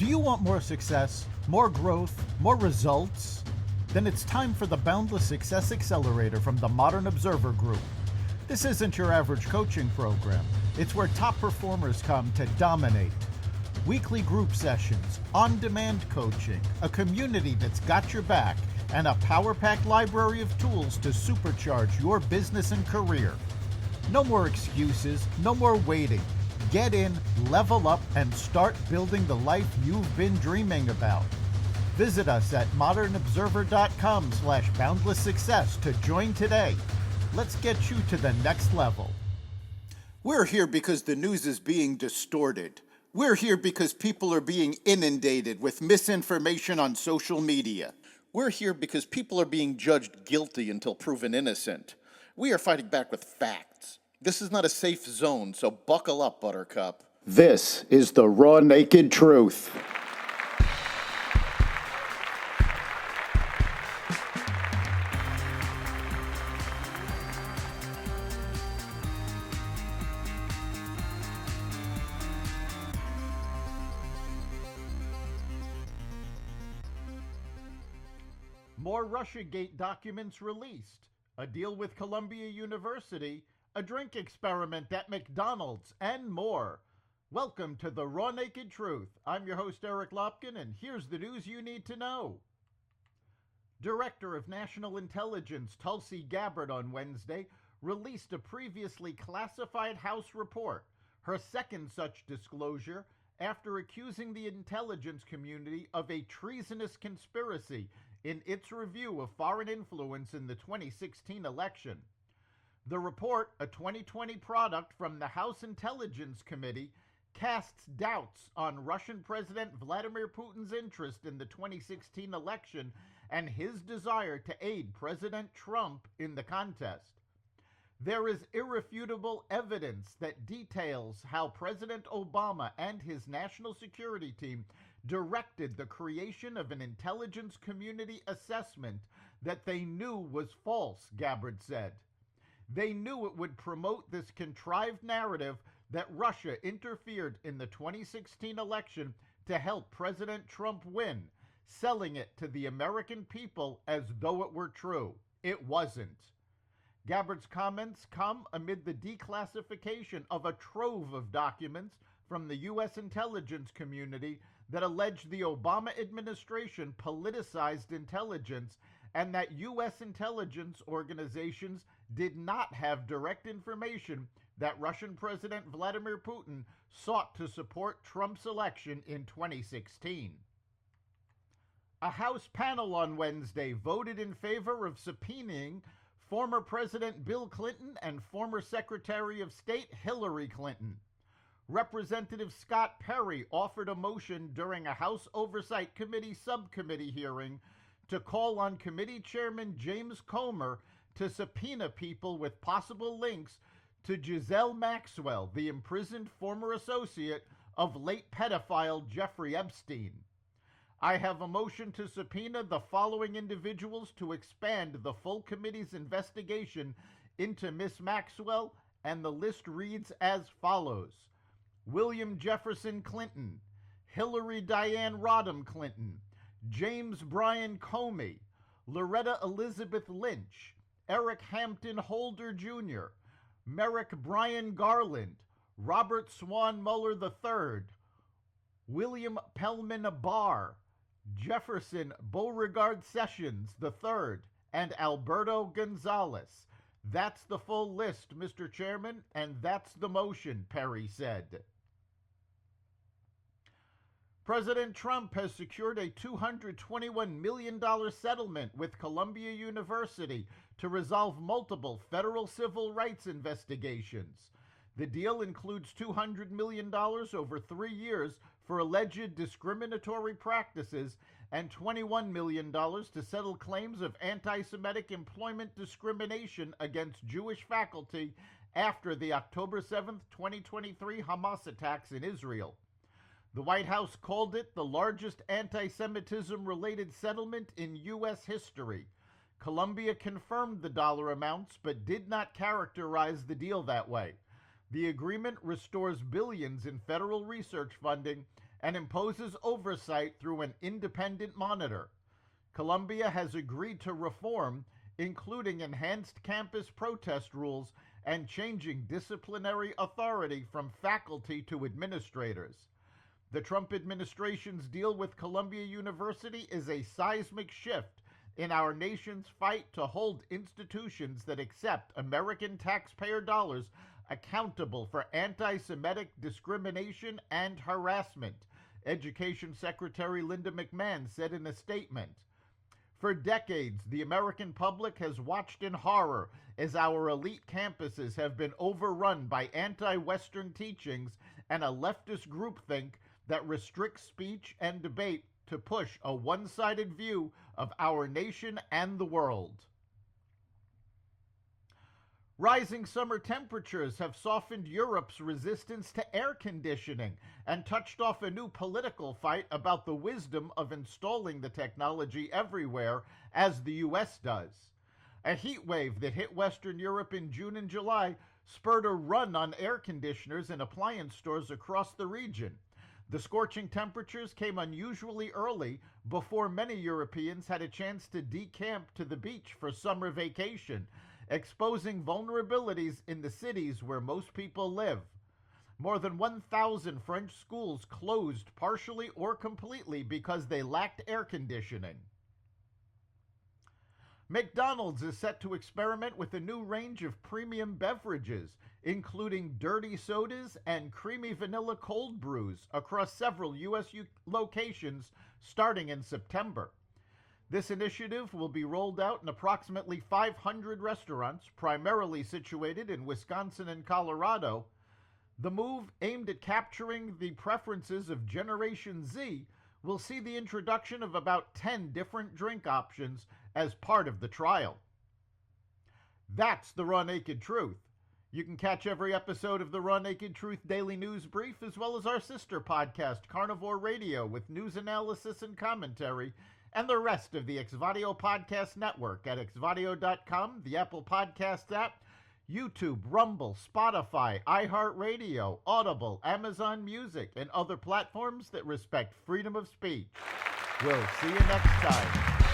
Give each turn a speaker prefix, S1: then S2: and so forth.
S1: Do you want more success, more growth, more results? Then it's time for the Boundless Success Accelerator from the Modern Observer Group. This isn't your average coaching program. It's where top performers come to dominate. Weekly group sessions, on-demand coaching, a community that's got your back, and a power-packed library of tools to supercharge your business and career. No more excuses, no more waiting. Get in, level up, and start building the life you've been dreaming about. Visit us at modernobserver.com/boundlesssuccess to join today. Let's get you to the next level. We're here because the news is being distorted. We're here because people are being inundated with misinformation on social media. We're here because people are being judged guilty until proven innocent. We are fighting back with facts. This is not a safe zone, so buckle up, Buttercup. This is the raw, naked truth. More Russiagate documents released, a deal with Columbia University, a drink experiment at McDonald's, and more. Welcome to the Raw Naked Truth. I'm your host, Eric Lopkin, and here's the news you need to know. Director of National Intelligence Tulsi Gabbard on Wednesday released a previously classified House report, her second such disclosure, after accusing the intelligence community of a treasonous conspiracy in its review of foreign influence in the 2016 election. The report, a 2020 product from the House Intelligence Committee, casts doubts on Russian President Vladimir Putin's interest in the 2016 election and his desire to aid President Trump in the contest. There is irrefutable evidence that details how President Obama and his national security team directed the creation of an intelligence community assessment that they knew was false, Gabbard said. They knew it would promote this contrived narrative that Russia interfered in the 2016 election to help President Trump win, selling it to the American people as though it were true. It wasn't. Gabbard's comments come amid the declassification of a trove of documents from the U.S. intelligence community that allege the Obama administration politicized intelligence and that U.S. intelligence organizations did not have direct information that Russian President Vladimir Putin sought to support Trump's election in 2016. A House panel on Wednesday voted in favor of subpoenaing former President Bill Clinton and former Secretary of State Hillary Clinton. Representative Scott Perry offered a motion during a House Oversight Committee subcommittee hearing to call on Committee Chairman James Comer to subpoena people with possible links to Ghislaine Maxwell, the imprisoned former associate of late pedophile Jeffrey Epstein. I have a motion to subpoena the following individuals to expand the full committee's investigation into Miss Maxwell, and the list reads as follows: William Jefferson Clinton, Hillary Diane Rodham Clinton, James Bryan Comey, Loretta Elizabeth Lynch, Eric Hampton Holder Jr., Merrick Brian Garland, Robert Swan Mueller III, William Pellman Barr, Jefferson Beauregard Sessions III, and Alberto Gonzalez. That's the full list, Mr. Chairman, and that's the motion, Perry said. President Trump has secured a $221 million settlement with Columbia University to resolve multiple federal civil rights investigations. The deal includes $200 million over 3 years for alleged discriminatory practices and $21 million to settle claims of anti-Semitic employment discrimination against Jewish faculty after the October 7, 2023 Hamas attacks in Israel. The White House called it the largest anti-Semitism-related settlement in U.S. history. Columbia confirmed the dollar amounts but did not characterize the deal that way. The agreement restores billions in federal research funding and imposes oversight through an independent monitor. Columbia has agreed to reform, including enhanced campus protest rules and changing disciplinary authority from faculty to administrators. The Trump administration's deal with Columbia University is a seismic shift in our nation's fight to hold institutions that accept American taxpayer dollars accountable for anti-Semitic discrimination and harassment, Education Secretary Linda McMahon said in a statement. For decades, the American public has watched in horror as our elite campuses have been overrun by anti-Western teachings and a leftist groupthink that restricts speech and debate to push a one-sided view of our nation and the world. Rising summer temperatures have softened Europe's resistance to air conditioning and touched off a new political fight about the wisdom of installing the technology everywhere, as the U.S. does. A heat wave that hit Western Europe in June and July spurred a run on air conditioners in appliance stores across the region. The scorching temperatures came unusually early, before many Europeans had a chance to decamp to the beach for summer vacation, exposing vulnerabilities in the cities where most people live. More than 1,000 French schools closed partially or completely because they lacked air conditioning. McDonald's is set to experiment with a new range of premium beverages, including dirty sodas and creamy vanilla cold brews, across several U.S. locations starting in September. This initiative will be rolled out in approximately 500 restaurants, primarily situated in Wisconsin and Colorado. The move, aimed at capturing the preferences of Generation Z, will see the introduction of about 10 different drink options as part of the trial. That's the Raw Naked Truth. You can catch every episode of the Raw Naked Truth Daily News Brief, as well as our sister podcast, Carnivore Radio, with news analysis and commentary, and the rest of the Xvadio Podcast Network at xvadio.com, the Apple Podcast app, YouTube, Rumble, Spotify, iHeartRadio, Audible, Amazon Music, and other platforms that respect freedom of speech. We'll see you next time.